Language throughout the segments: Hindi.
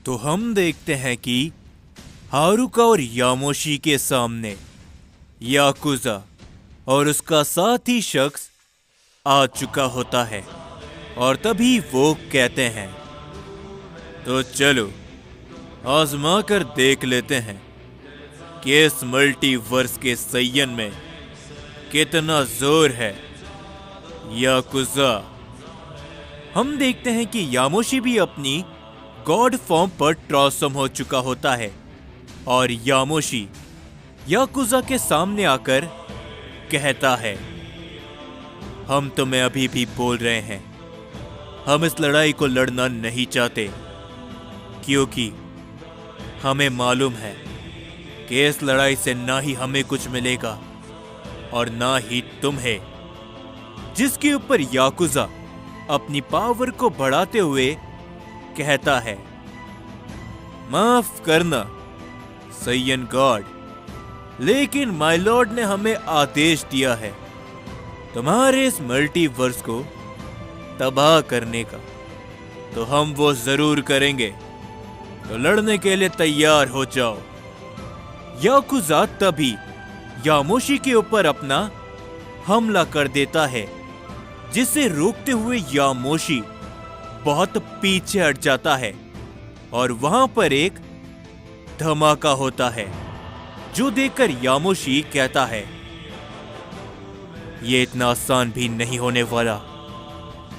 तो हम देखते हैं कि हारुका और यामोशी के सामने याकुजा और उसका साथी शख्स आ चुका होता है और तभी वो कहते हैं, तो चलो आजमा कर देख लेते हैं कि इस मल्टीवर्स के सय्यन में कितना जोर है। याकुजा। हम देखते हैं कि यामोशी भी अपनी गॉड फॉर्म पर ट्रांसफॉर्म हो चुका होता है और यामोशी याकुजा के सामने आकर कहता है, हम तुम्हें अभी भी बोल रहे हैं, हम इस लड़ाई को लड़ना नहीं चाहते क्योंकि हमें मालूम है कि इस लड़ाई से ना ही हमें कुछ मिलेगा और ना ही तुम्हें। जिसके ऊपर याकुजा अपनी पावर को बढ़ाते हुए कहता है, माफ करना सय्यन गॉड, लेकिन माय लॉर्ड ने हमें आदेश दिया है तुम्हारे इस मल्टीवर्स को तबाह करने का, तो हम वो जरूर करेंगे, तो लड़ने के लिए तैयार हो जाओ। याकुजा तभी यामोशी के ऊपर अपना हमला कर देता है, जिसे रोकते हुए यामोशी बहुत पीछे हट जाता है और वहां पर एक धमाका होता है, जो देखकर यामोशी कहता है, ये इतना आसान भी नहीं होने वाला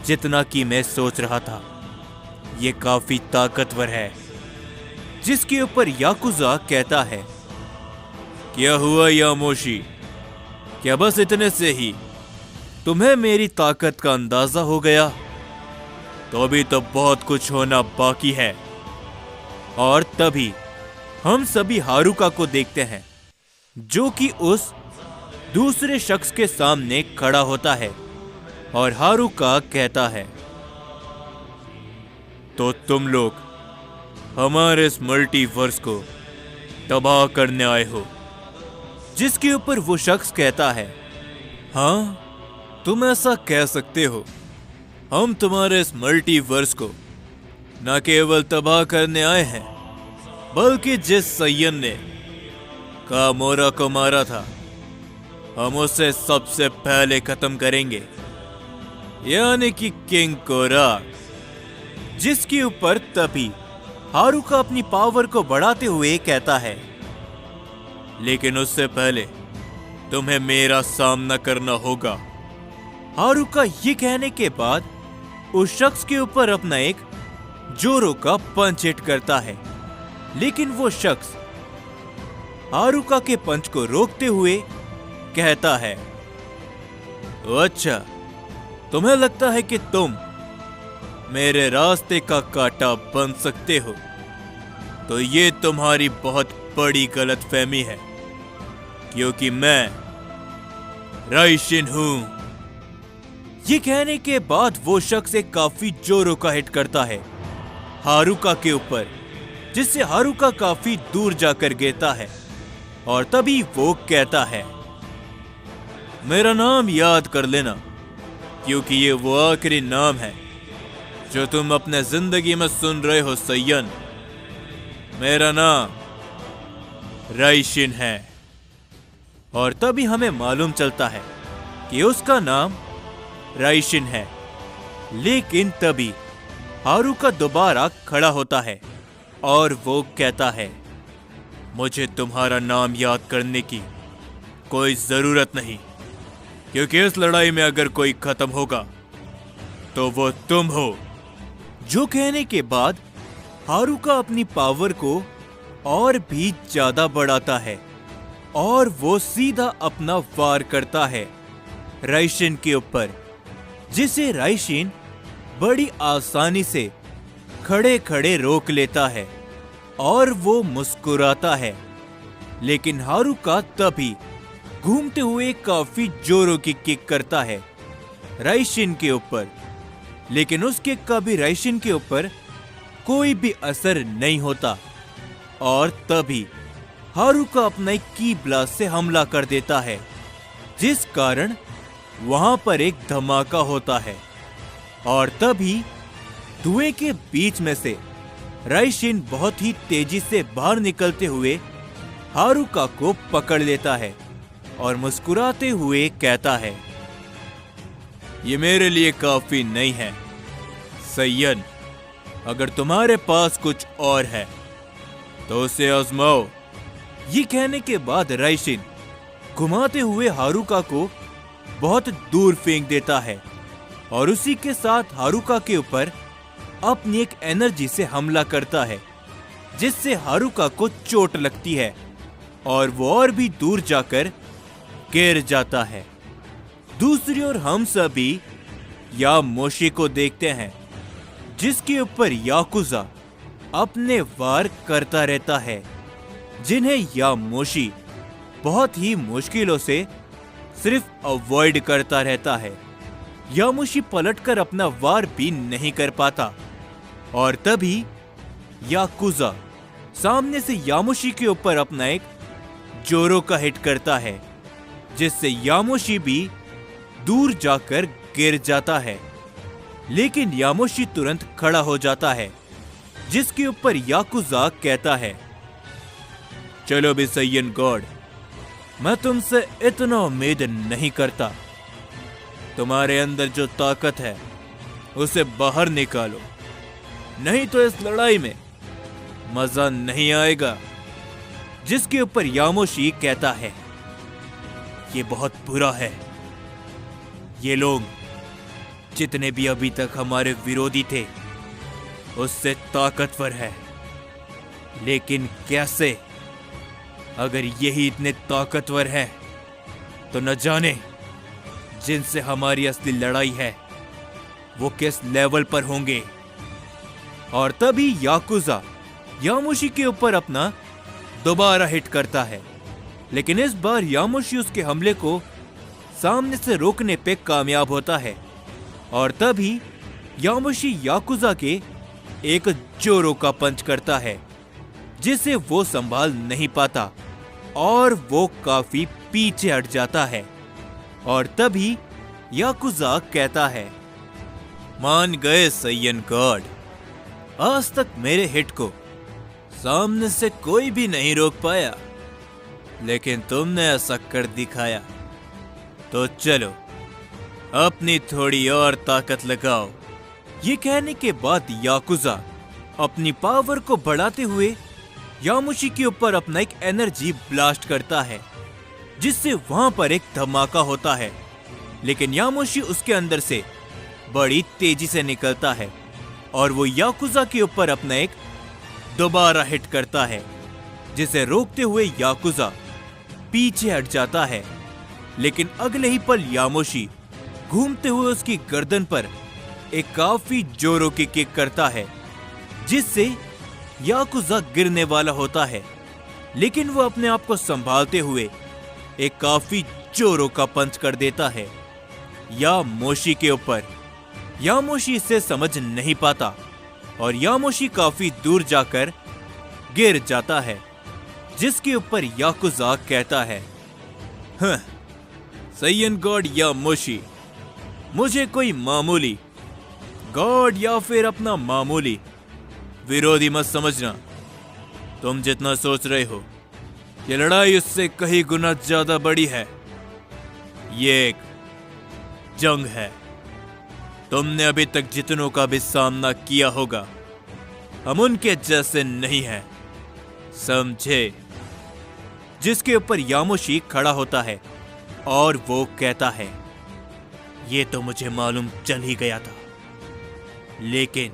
जितना कि मैं सोच रहा था, ये काफी ताकतवर है। जिसके ऊपर याकुजा कहता है, क्या हुआ यामोशी, क्या बस इतने से ही तुम्हें मेरी ताकत का अंदाजा हो गया? तो अभी तो बहुत कुछ होना बाकी है। और तभी हम सभी हारुका को देखते हैं, जो कि उस दूसरे शख्स के सामने खड़ा होता है और हारुका कहता है, तो तुम लोग हमारे इस मल्टीवर्स को तबाह करने आए हो? जिसके ऊपर वो शख्स कहता है, हाँ तुम ऐसा कह सकते हो, हम तुम्हारे इस मल्टीवर्स को न केवल तबाह करने आए हैं, बल्कि जिस सय्यन ने कामोरा को मारा था, हम उसे सबसे पहले खत्म करेंगे, यानी कि किंग कोराक। जिसके ऊपर तभी हारुका अपनी पावर को बढ़ाते हुए कहता है, लेकिन उससे पहले तुम्हें मेरा सामना करना होगा। हारुका ये कहने के बाद उस शख्स के ऊपर अपना एक जोरों का पंच हिट करता है, लेकिन वो शख्स हारुका के पंच को रोकते हुए कहता है, अच्छा तुम्हें लगता है कि तुम मेरे रास्ते का कांटा बन सकते हो, तो ये तुम्हारी बहुत बड़ी गलतफहमी है, क्योंकि मैं राइशिन हूं। ये कहने के बाद वो शख्स एक काफी जोरों का हिट करता है हारुका के ऊपर, जिससे हारुका काफी दूर जाकर गिरता है और तभी वो कहता है, मेरा नाम याद कर लेना, क्योंकि ये वो आखिरी नाम है जो तुम अपने जिंदगी में सुन रहे हो सय्यन। मेरा नाम राइशिन है। और तभी हमें मालूम चलता है कि उसका नाम राइशिन है, लेकिन तभी हारुका दोबारा खड़ा होता है और वो कहता है, मुझे तुम्हारा नाम याद करने की कोई जरूरत नहीं, क्योंकि इस लड़ाई में अगर कोई खत्म होगा तो वो तुम हो। जो कहने के बाद हारुका अपनी पावर को और भी ज्यादा बढ़ाता है और वो सीधा अपना वार करता है राइशिन के ऊपर, जिसे राइशिन बड़ी आसानी से खड़े खड़े रोक लेता है और वो मुस्कुराता है। लेकिन हारुका तभी घूमते हुए काफी जोरों की किक करता है राइशिन के ऊपर, लेकिन उस किक का भी राइशिन के ऊपर कोई भी असर नहीं होता। और तभी हारुका अपना एक की ब्लास्ट से हमला कर देता है, जिस कारण वहां पर एक धमाका होता है और तभी धुएं के बीच में से राइशिन बहुत ही तेजी से बाहर निकलते हुए हारुका को पकड़ लेता है और मुस्कुराते हुए कहता है, ये मेरे लिए काफी नहीं है सैयन, अगर तुम्हारे पास कुछ और है तो उसे आजमाओ। ये कहने के बाद राइशिन घुमाते हुए हारुका को बहुत दूर फेंक देता है और उसी के साथ हारुका के ऊपर अपनी एक एनर्जी से हमला करता है, जिससे हारुका को चोट लगती है और वो और भी दूर जाकर गिर जाता है। दूसरी ओर हम सभी यामोशी को देखते हैं, जिसके ऊपर याकुजा अपने वार करता रहता है, जिन्हें यामोशी बहुत ही मुश्किलों से सिर्फ अवॉइड करता रहता है। यामोशी पलटकर अपना वार भी नहीं कर पाता और तभी याकुजा सामने से यामोशी के ऊपर अपना एक जोरो का हिट करता है, जिससे यामोशी भी दूर जाकर गिर जाता है। लेकिन यामोशी तुरंत खड़ा हो जाता है, जिसके ऊपर याकुजा कहता है, चलो भी सैयन गॉड, मैं तुमसे इतना उम्मीद नहीं करता। तुम्हारे अंदर जो ताकत है उसे बाहर निकालो, नहीं तो इस लड़ाई में मजा नहीं आएगा। जिसके ऊपर यामोशी कहता है, ये बहुत बुरा है। ये लोग जितने भी अभी तक हमारे विरोधी थे उससे ताकतवर है, लेकिन कैसे? अगर यही इतने ताकतवर है तो न जाने जिनसे हमारी असली लड़ाई है वो किस लेवल पर होंगे। और तभी याकुजा यामोशी के ऊपर अपना दोबारा हिट करता है, लेकिन इस बार यामोशी उसके हमले को सामने से रोकने पे कामयाब होता है। और तभी यामोशी याकुजा के एक जोरो का पंच करता है, जिसे वो संभाल नहीं पाता और वो काफी पीछे हट जाता है। और तभी याकुजा कहता है, मान गए सैयन गॉड, आज तक मेरे हिट को सामने से कोई भी नहीं रोक पाया, लेकिन तुमने ऐसा कर दिखाया। तो चलो अपनी थोड़ी और ताकत लगाओ। ये कहने के बाद याकुजा अपनी पावर को बढ़ाते हुए यामोशी के ऊपर अपना एक एनर्जी ब्लास्ट करता है, जिससे वहां पर एक धमाका होता है। लेकिन यामोशी उसके अंदर से बड़ी तेजी से निकलता है और वो याकुजा के ऊपर अपना एक दोबारा हिट करता है, जिसे रोकते हुए याकुजा पीछे हट जाता है। लेकिन अगले ही पल यामोशी घूमते हुए उसकी गर्दन पर एक काफी जोरों की किक करता है, जिससे याकुजा गिरने वाला होता है। लेकिन वो अपने आप को संभालते हुए एक काफी जोरों का पंच कर देता है यामोशी के ऊपर। यामोशी इसे समझ नहीं पाता और यामोशी काफी दूर जाकर गिर जाता है, जिसके ऊपर याकुजा कहता है, हाँ, सैयन गॉड यामोशी, मुझे कोई मामूली गॉड या फिर अपना मामूली विरोधी मत समझना। तुम जितना सोच रहे हो ये लड़ाई उससे कहीं गुना ज्यादा बड़ी है। ये एक जंग है। तुमने अभी तक जितनों का भी सामना किया होगा, हम उनके जैसे नहीं हैं, समझे? जिसके ऊपर यामोशी खड़ा होता है और वो कहता है, ये तो मुझे मालूम चल ही गया था, लेकिन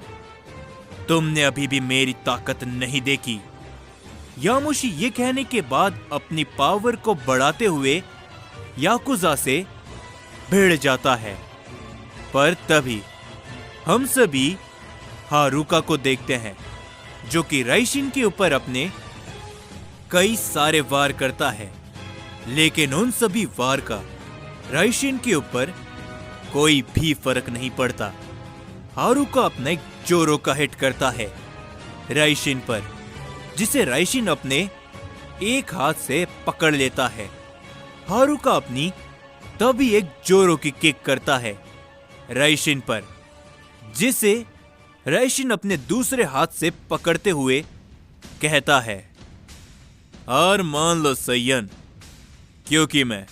तुमने अभी भी मेरी ताकत नहीं देखी। यामोशी ये कहने के बाद अपनी पावर को बढ़ाते हुए याकुजा से भिड़ जाता है। पर तभी हम सभी हारुका को देखते हैं, जो कि राइशिन के ऊपर अपने कई सारे वार करता है, लेकिन उन सभी वार का राइशिन के ऊपर कोई भी फर्क नहीं पड़ता। हारुका अपना एक जोरो का हिट करता है राइशिन पर, जिसे राइशिन अपने एक हाथ से पकड़ लेता है। हारुका अपनी तभी एक जोरो की किक करता है राइशिन पर, जिसे राइशिन अपने दूसरे हाथ से पकड़ते हुए कहता है, हार मान लो सैयन, क्योंकि मैं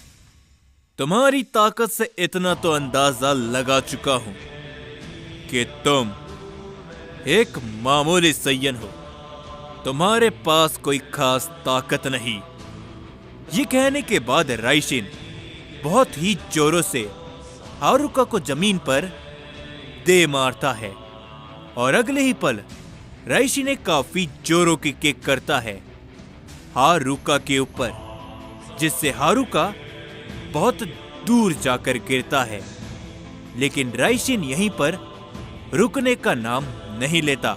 तुम्हारी ताकत से इतना तो अंदाजा लगा चुका हूं कि तुम एक मामूली सैयन हो। तुम्हारे पास कोई खास ताकत नहीं। ये कहने के बाद राइशिन बहुत ही जोरों से हारुका को जमीन पर दे मारता है और अगले ही पल राइशिन ने काफी जोरों की किक करता है हारुका के ऊपर, जिससे हारुका बहुत दूर जाकर गिरता है। लेकिन राइशिन यहीं पर रुकने का नाम नहीं लेता।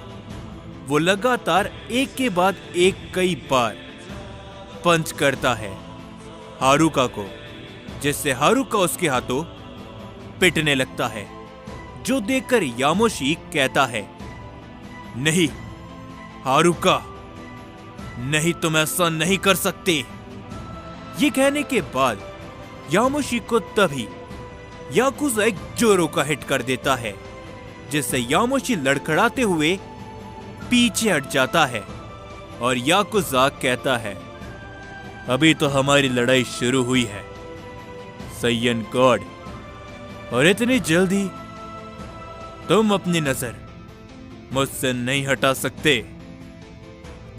वो लगातार एक के बाद एक कई बार पंच करता है हारुका को, जिससे हारुका उसके हाथों पिटने लगता है, जो देखकर यामोशी कहता है, नहीं हारुका, नहीं, तुम ऐसा नहीं कर सकते। ये कहने के बाद यामोशी को तभी याकुजा एक जोरों का हिट कर देता है, जिससे यामोशी लड़खड़ाते हुए पीछे हट जाता है और याकुजा कहता है, अभी तो हमारी लड़ाई शुरू हुई है सैयन गॉड, और इतनी जल्दी तुम अपनी नजर मुझसे नहीं हटा सकते।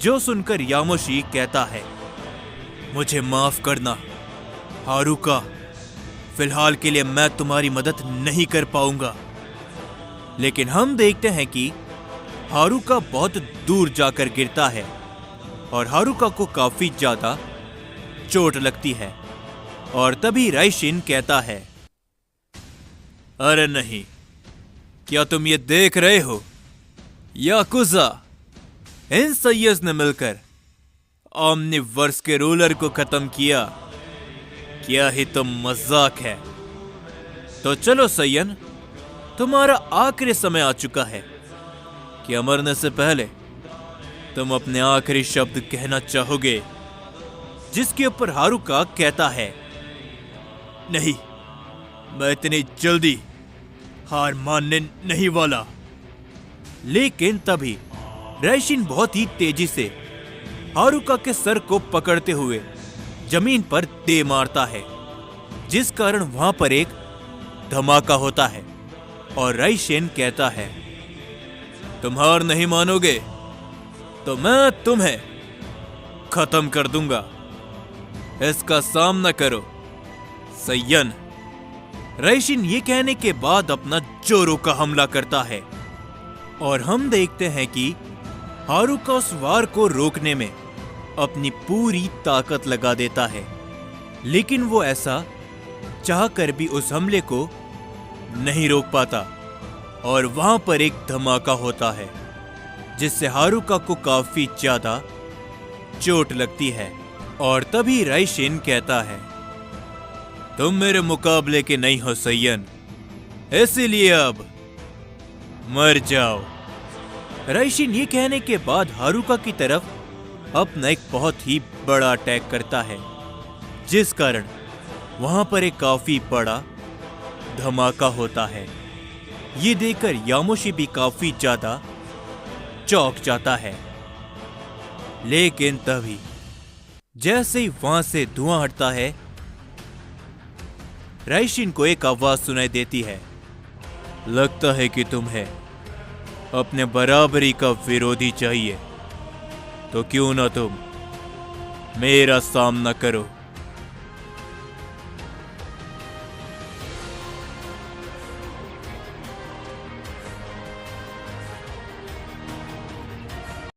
जो सुनकर यामोशी कहता है, मुझे माफ करना हारुका, फिलहाल के लिए मैं तुम्हारी मदद नहीं कर पाऊंगा। लेकिन हम देखते हैं कि हारुका बहुत दूर जाकर गिरता है और हारुका को काफी ज्यादा चोट लगती है। और तभी राइशिन कहता है, अरे नहीं, क्या तुम ये देख रहे हो याकुजा, इन सैयद ने मिलकर ओमनिवर्स के रूलर को खत्म किया। क्या ही तुम मजाक है। तो चलो सैयन, तुम्हारा आखिरी समय आ चुका है। क्या मरने से पहले तुम अपने आखिरी शब्द कहना चाहोगे? जिसके ऊपर हारुका कहता है, नहीं, मैं इतनी जल्दी हार मानने नहीं वाला। लेकिन तभी राइशिन बहुत ही तेजी से हारुका के सर को पकड़ते हुए जमीन पर दे मारता है, जिस कारण वहां पर एक धमाका होता है और राइशिन कहता है, तुम हार नहीं मानोगे तो मैं तुम्हें खत्म कर दूंगा। इसका सामना करो सैयन। राइशिन ये कहने के बाद अपना जोरों का हमला करता है और हम देखते हैं कि हारुका उस वार को रोकने में अपनी पूरी ताकत लगा देता है। लेकिन वो ऐसा चाहकर भी उस हमले को नहीं रोक पाता और वहां पर एक धमाका होता है, जिससे हारुका को काफी ज्यादा चोट लगती है। और तभी राइशिन कहता है, तुम मेरे मुकाबले के नहीं हो सैयन, इसीलिए अब मर जाओ। राइशिन ये कहने के बाद हारुका की तरफ अपना एक बहुत ही बड़ा अटैक करता है, जिस कारण वहां पर एक काफी बड़ा धमाका होता है। ये देखकर यामोशी भी काफी ज्यादा चौंक जाता है। लेकिन तभी जैसे ही वहां से धुआं हटता है, राइशिन को एक आवाज सुनाई देती है, लगता है कि तुम्हें अपने बराबरी का विरोधी चाहिए, तो क्यों ना तुम मेरा सामना करो।